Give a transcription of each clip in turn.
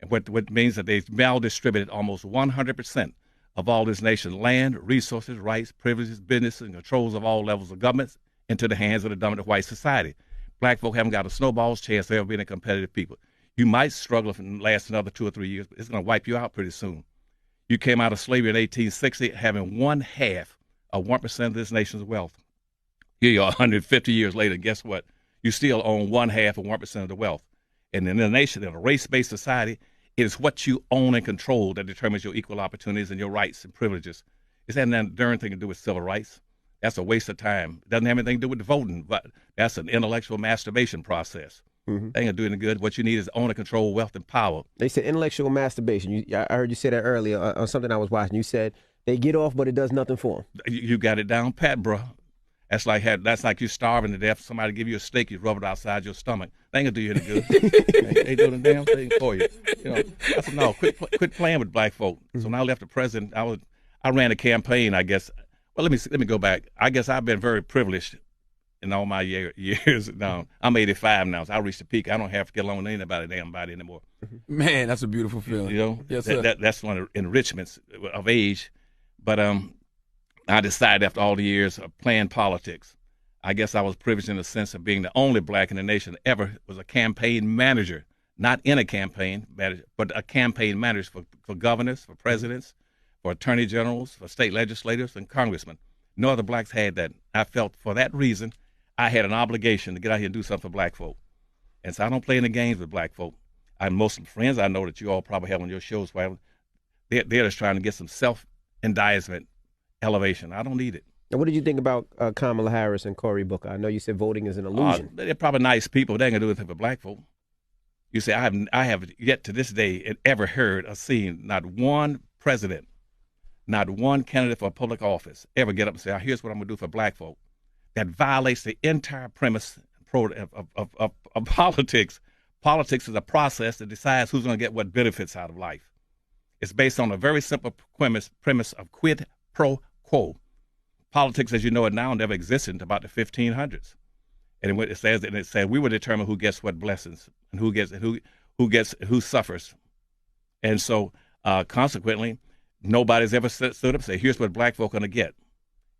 what means that they've maldistributed almost 100% of all this nation's land, resources, rights, privileges, business, and controls of all levels of government into the hands of the dominant white society. Black folk haven't got a snowball's chance of ever being a competitive people. You might struggle if it lasts another 2 or 3 years, but it's going to wipe you out pretty soon. You came out of slavery in 1860 having 1/2 of 1% of this nation's wealth. Here you are 150 years later, guess what? You still own 1/2 of 1% of the wealth. And in a nation, in a race-based society, it is what you own and control that determines your equal opportunities and your rights and privileges. It has nothing darn thing to do with civil rights. That's a waste of time. It doesn't have anything to do with the voting, but that's an intellectual masturbation process. Mm-hmm. They ain't gonna do any good. What you need is own and control wealth and power. They said intellectual masturbation. I heard you say that earlier on something I was watching. You said they get off, but it does nothing for them. You got it down pat, bro. That's like you starving to death. Somebody give you a steak, you rub it outside your stomach. They ain't gonna do you any good. They doing the damn thing for you. You know, I said no. Quit playing with black folk. Mm-hmm. So when I left the president, I ran a campaign. I guess. Well, let me go back. I guess I've been very privileged in all my years. Now I'm 85 now, so I reached the peak. I don't have to get along with anybody anymore. Man, that's a beautiful feeling. You know, yes, that's one of the enrichments of age. But I decided after all the years of playing politics, I guess I was privileged in the sense of being the only black in the nation that ever was a campaign manager, not in a campaign manager, but a campaign manager for governors, for presidents, for attorney generals, for state legislators, and congressmen. No other blacks had that. I felt for that reason I had an obligation to get out here and do something for black folk. And so I don't play any games with black folk. Most of the friends I know that you all probably have on your shows, they're just trying to get some self-indictment elevation. I don't need it. Now, what did you think about Kamala Harris and Cory Booker? I know you said voting is an illusion. They're probably nice people. They ain't gonna do anything for black folk. You say I have yet to this day ever heard or seen not one president, not one candidate for public office ever get up and say, here's what I'm gonna do for black folk. That violates the entire premise of politics. Politics is a process that decides who's gonna get what benefits out of life. It's based on a very simple premise of quid pro quo. Politics, as you know it now, never existed until about the 1500s. And it says we will determine who gets what blessings and who suffers. And so, consequently, nobody's ever stood up and said, here's what black folk are going to get.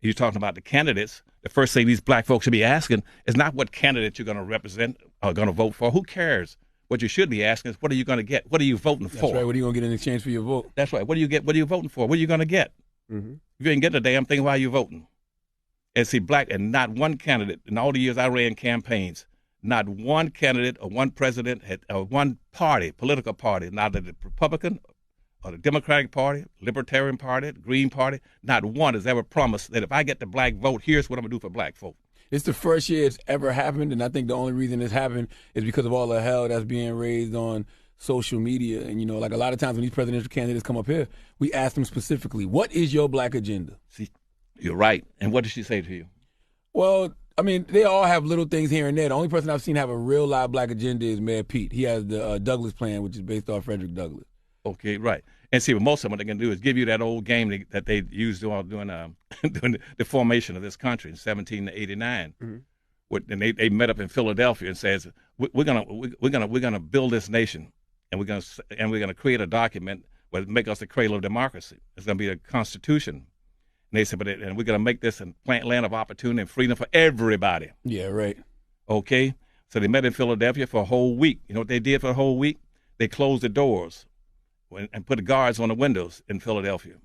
You're talking about the candidates. The first thing these black folks should be asking is not what candidate you're going to represent or going to vote for. Who cares? What you should be asking is, what are you going to get? What are you voting for? That's right. What are you going to get in exchange for your vote? That's right. What do you get? What are you voting for? What are you going to get? Mm-hmm. If you ain't getting a damn thing, why are you voting? And see, black, and not one candidate, in all the years I ran campaigns, not one candidate or one president or one party, political party, neither the Republican or the Democratic Party, Libertarian Party, the Green Party, not one has ever promised that if I get the black vote, here's what I'm going to do for black folk. It's the first year it's ever happened, and I think the only reason it's happened is because of all the hell that's being raised on social media. And, you know, like a lot of times when these presidential candidates come up here, we ask them specifically, what is your black agenda? See, you're right. And what did she say to you? Well, I mean, they all have little things here and there. The only person I've seen have a real live black agenda is Mayor Pete. He has the Douglas plan, which is based off Frederick Douglass. Okay, right. And see, most of them, what they're going to do is give you that old game that they used during the formation of this country in 1789. Mm-hmm. And they met up in Philadelphia and says, we're gonna build this nation, and we're gonna create a document that make us the cradle of democracy. It's gonna be a constitution. And they said, and we're gonna make this a land of opportunity and freedom for everybody. Yeah, right. Okay. So they met in Philadelphia for a whole week. You know what they did for a whole week? They closed the doors and put the guards on the windows in Philadelphia,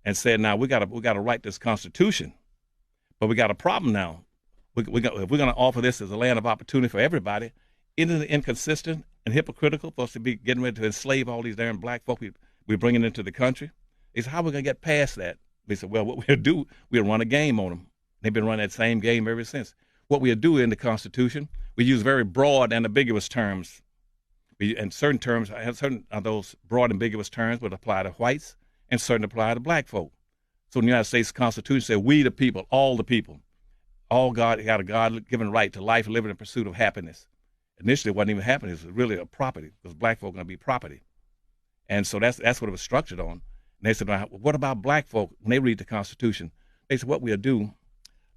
and said, "Now we got to write this Constitution, but we got a problem now. If we're going to offer this as a land of opportunity for everybody, isn't it inconsistent and hypocritical for us to be getting ready to enslave all these damn black folk we're bringing into the country? They said, how are we going to get past that? They said, well, what we'll do, we'll run a game on them. They've been running that same game ever since. What we'll do in the Constitution, we use very broad and ambiguous terms. And certain terms, certain of those broad ambiguous terms would apply to whites and certain apply to black folk. So in the United States Constitution said, we the people, all God got a God-given right to life, living, and pursuit of happiness. Initially, it wasn't even happiness. It was really a property, because black folk are going to be property. And so that's what it was structured on. And they said, well, what about black folk? When they read the Constitution, they said, what we'll do,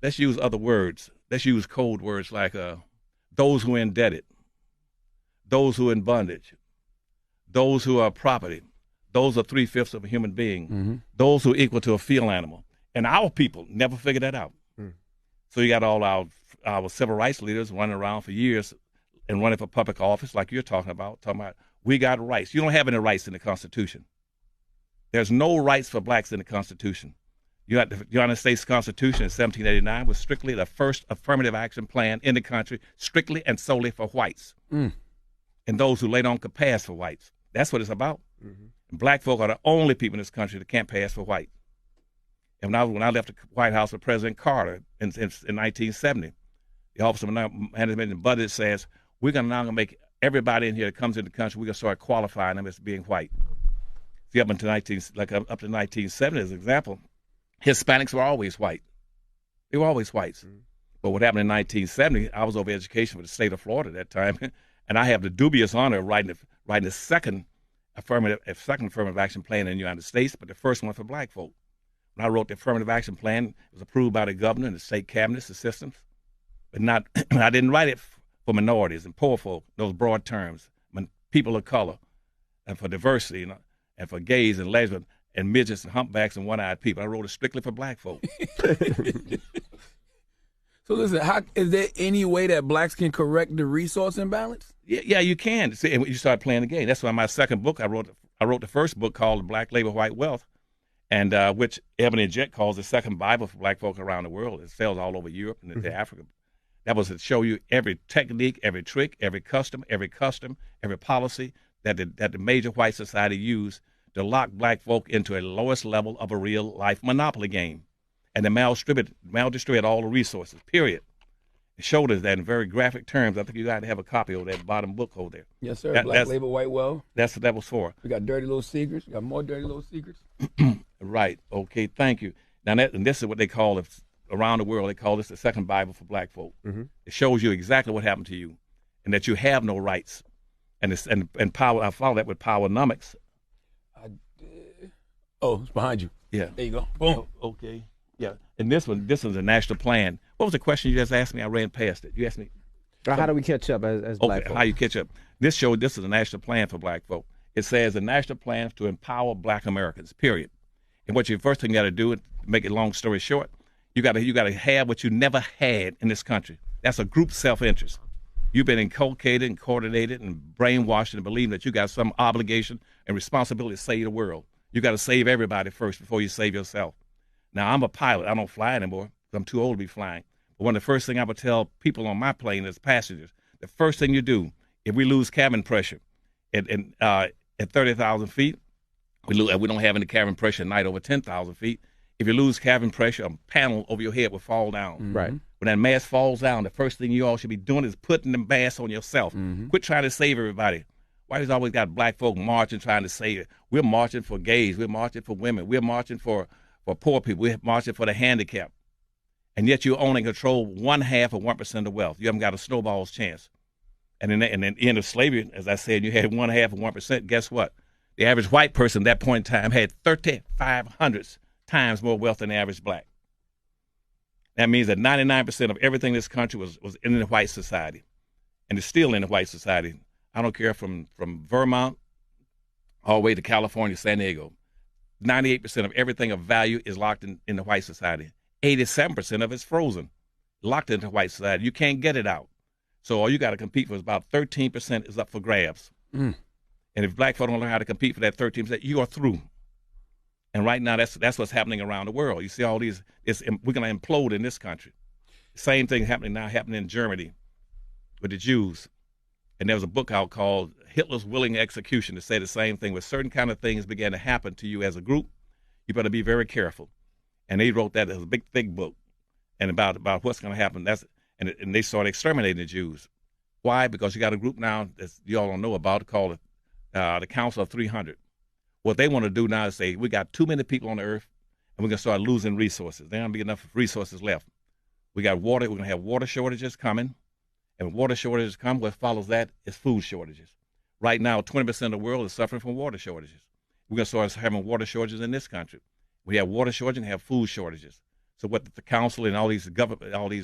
let's use other words. Let's use code words like those who are indebted, those who are in bondage, those who are property, those are 3/5 of a human being, Mm-hmm. those who are equal to a field animal. And our people never figured that out. So you got all our civil rights leaders running around for years and running for public office like you're talking about we got rights. You don't have any rights in the Constitution. There's no rights for blacks in the Constitution. The United States Constitution in 1789 was strictly the first affirmative action plan in the country, strictly and solely for whites. And those who later on could pass for whites. That's what it's about. And black folk are the only people in this country that can't pass for white. And when I left the White House with President Carter in 1970, the Office of Management and Budget says, we're going to now make everybody in here that comes into the country, we're going to start qualifying them as being white. See, up to 1970, as an example, Hispanics were always white. They were always whites. But what happened in 1970, I was over education for the state of Florida at that time, and I have the dubious honor of writing the second affirmative action plan in the United States, but the first one for black folk. When I wrote the affirmative action plan, it was approved by the governor and the state cabinets, the systems, but not. I didn't write it for minorities and poor folk, those broad terms, when people of color, and for diversity, and for gays and lesbians and midgets and humpbacks and one-eyed people. I wrote it strictly for black folk. So listen, is there any way that blacks can correct the resource imbalance? Yeah, you can. See, and you start playing the game. That's why my second book, I wrote the first book called Black Labor, White Wealth, and which Ebony Jet calls the second Bible for black folk around the world. It sells all over Europe and into Africa. That was to show you every technique, every trick, every custom, every policy that the major white society used to lock black folk into a lowest level of a real life monopoly game. And they maldistribute all the resources, period. It showed us that in very graphic terms. I think you got to have a copy of that bottom book over there. Yes, sir. Black Labor, White Wealth. That's what that was for. We got Dirty Little Secrets. We got more Dirty Little Secrets. Right. Okay, thank you. Now, and this is what they call it around the world. They call this the second Bible for black folk. It shows you exactly what happened to you and that you have no rights. And power. I follow that with powernomics. Oh, it's behind you. Yeah. There you go. Boom. Okay. Yeah. And this is a national plan. What was the question you just asked me? I ran past it. You asked me. How do we catch up as black folk? How you catch up? This is a national plan for black folk. It says a national plan to empower black Americans, period. And what you first thing you got to do, to make it long story short, you got to have what you never had in this country. That's a group self-interest. You've been inculcated and coordinated and brainwashed and believing that you got some obligation and responsibility to save the world. You got to save everybody first before you save yourself. Now, I'm a pilot. I don't fly anymore. I'm too old to be flying. But one of the first things I would tell people on my plane as passengers, the first thing you do, if we lose cabin pressure at 30,000 feet, we don't have any cabin pressure at night over 10,000 feet. If you lose cabin pressure, a panel over your head will fall down. Right. When that mask falls down, the first thing you all should be doing is putting the mask on yourself. Quit trying to save everybody. Why has always got black folk marching, trying to save it? We're marching for gays. We're marching for women. We're marching for poor people. We're marching for the handicapped. And yet you only control 1/2 of 1% of wealth. You haven't got a snowball's chance. And in the end of slavery, as I said, you had 1/2 of 1%. Guess what? The average white person at that point in time had 3,500 times more wealth than the average black. That means that 99% of everything in this country was in the white society. And it's still in the white society. I don't care from Vermont all the way to California, San Diego. 98% of everything of value is locked in the white society. 87% of it's frozen, locked into white society. You can't get it out. So all you got to compete for is about 13% is up for grabs. And if black folk don't learn how to compete for that 13%, you are through. And right now, that's what's happening around the world. You see all these, we're going to implode in this country. Same thing happening in Germany with the Jews. And there was a book out called Hitler's Willing Execution that said the same thing. When certain kind of things began to happen to you as a group, you better be very careful. And they wrote that as a big, thick book, and about what's going to happen. And they started exterminating the Jews. Why? Because you got a group now that you all don't know about called the Council of 300. What they want to do now is say, we got too many people on the earth, and we're going to start losing resources. There aren't be enough resources left. We got water. We're going to have water shortages coming. And when water shortages come, what follows that is food shortages. Right now, 20% of the world is suffering from water shortages. We're going to start having water shortages in this country. We have water shortages and have food shortages. So what the council and all these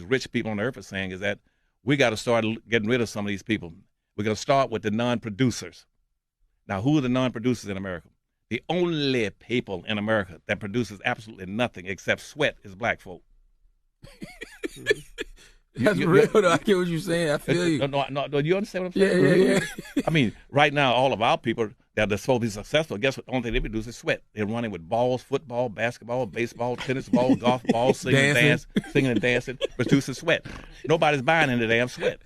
rich people on the earth are saying is that we got to start getting rid of some of these people. We're going to start with the non-producers. Now, who are the non-producers in America? The only people in America that produces absolutely nothing except sweat is black folk. That's real, though. I get what you're saying. I feel you. No, you understand what I'm saying? Yeah. I mean, right now, all of our people that are supposed to be successful, guess what? The only thing they produce is sweat. They're running with balls, football, basketball, baseball, tennis ball, golf ball, singing and dancing, producing sweat. Nobody's buying any damn sweat.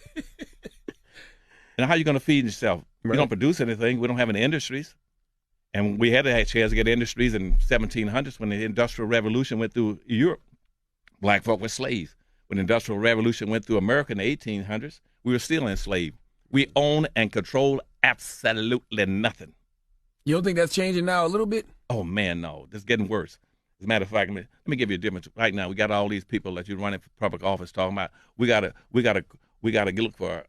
And how are you going to feed yourself? Right. You don't produce anything. We don't have any industries. And we had a chance to get industries in 1700s when the Industrial Revolution went through Europe. Black folk were slaves. When the Industrial Revolution went through America in the 1800s, we were still enslaved. We own and control absolutely nothing. You don't think that's changing now a little bit? Oh, man, no. It's getting worse. As a matter of fact, let me give you a difference. Right now, we got all these people that you're running for public office talking about. We gotta look for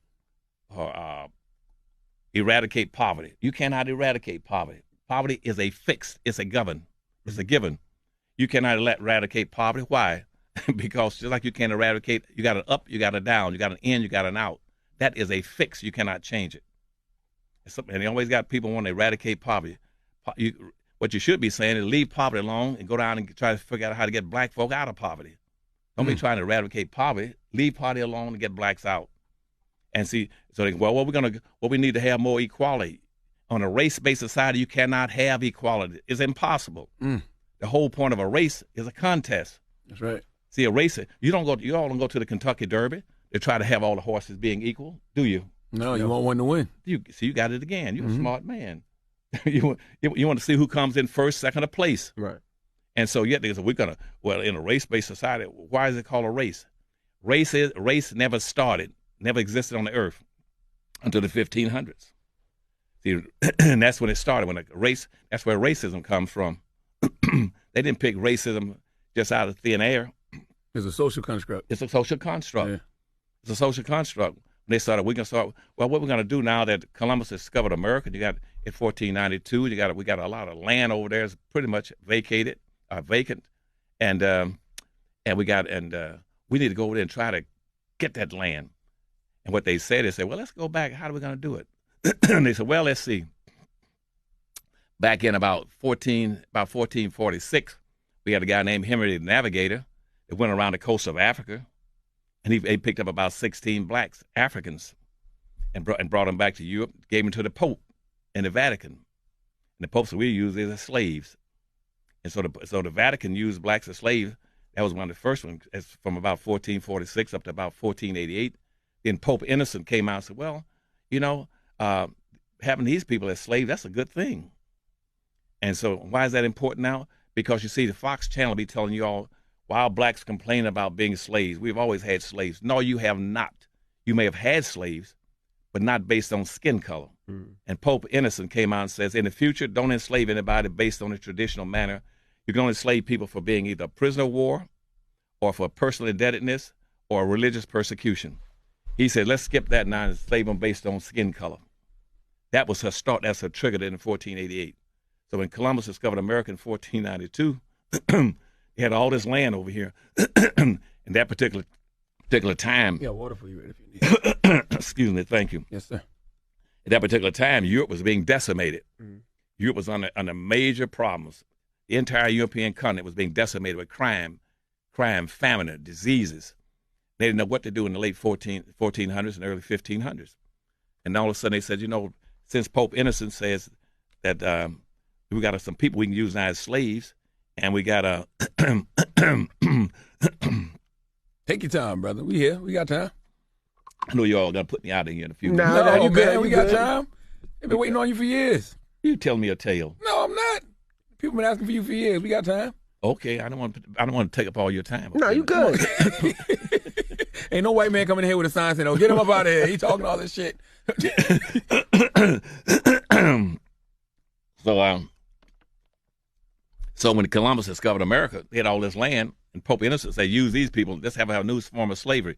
eradicate poverty. You cannot eradicate poverty. Poverty is a fixed. It's a given. It's a given. You cannot eradicate poverty. Why? Because just like you can't eradicate, you got an up, you got a down, you got an in, you got an out. That is a fix. You cannot change it. And they always got people want to eradicate poverty. What you should be saying is leave poverty alone and go down and try to figure out how to get black folk out of poverty. Don't be trying to eradicate poverty. Leave poverty alone and get blacks out. And see, so what we need to have more equality. On a race-based society, you cannot have equality. It's impossible. The whole point of a race is a contest. That's right. See, a race, you all don't go to the Kentucky Derby to try to have all the horses being equal, do you? No, you want one to win. You got it again. You're a smart man. you want to see who comes in first, second, or place. Right. And so yet in a race-based society, why is it called a race? Race never started, never existed on the earth until the 1500s. See, and that's when it started. That's where racism comes from. They didn't pick racism just out of thin air. It's a social construct. It's a social construct. Yeah. It's a social construct. They started, what we're going to do now that Columbus discovered America, you got in 1492, we got a lot of land over there. It's pretty much vacant. And we need to go over there and try to get that land. And what they said, well, let's go back. How are we going to do it? And they said, well, let's see. Back in about 1446, we had a guy named Henry the Navigator that went around the coast of Africa, and he picked up about 16 blacks, Africans, and brought them back to Europe, gave them to the Pope in the Vatican. And the popes that we use as slaves. And so the Vatican used blacks as slaves. That was one of the first ones, from about 1446 up to about 1488. Then Pope Innocent came out and said, well, having these people as slaves, that's a good thing. And so why is that important now? Because you see, the Fox Channel be telling you all, while blacks complain about being slaves, we've always had slaves. No, you have not. You may have had slaves, but not based on skin color. And Pope Innocent came out and says, in the future, don't enslave anybody based on the traditional manner. You can only enslave people for being either a prisoner of war or for personal indebtedness or religious persecution. He said, let's skip that now and enslave them based on skin color. That was her start. That's her trigger in 1488. So when Columbus discovered America in 1492, he had all this land over here. In that particular time. Yeah, water for you if you need. Excuse me, thank you. Yes, sir. At that particular time, Europe was being decimated. Europe was under under problems. The entire European continent was being decimated with crime, famine, diseases. They didn't know what to do in the late 1400s and early 1500s. And all of a sudden they said, since Pope Innocent says that we got some people we can use now as slaves, and we got Take your time, brother. We here. We got time. I know y'all gonna put me out of here in a few minutes. No, you good. man, We got time. They've been waiting on you for years. You tell me a tale. No, I'm not. People been asking for you for years. We got time. Okay, I don't want to take up all your time. No, you good. Ain't no white man coming in here with a sign saying, "Oh, get him up out of here. He talking all this shit." So when Columbus discovered America, they had all this land, and Pope Innocent said, use these people. Let's have a new form of slavery.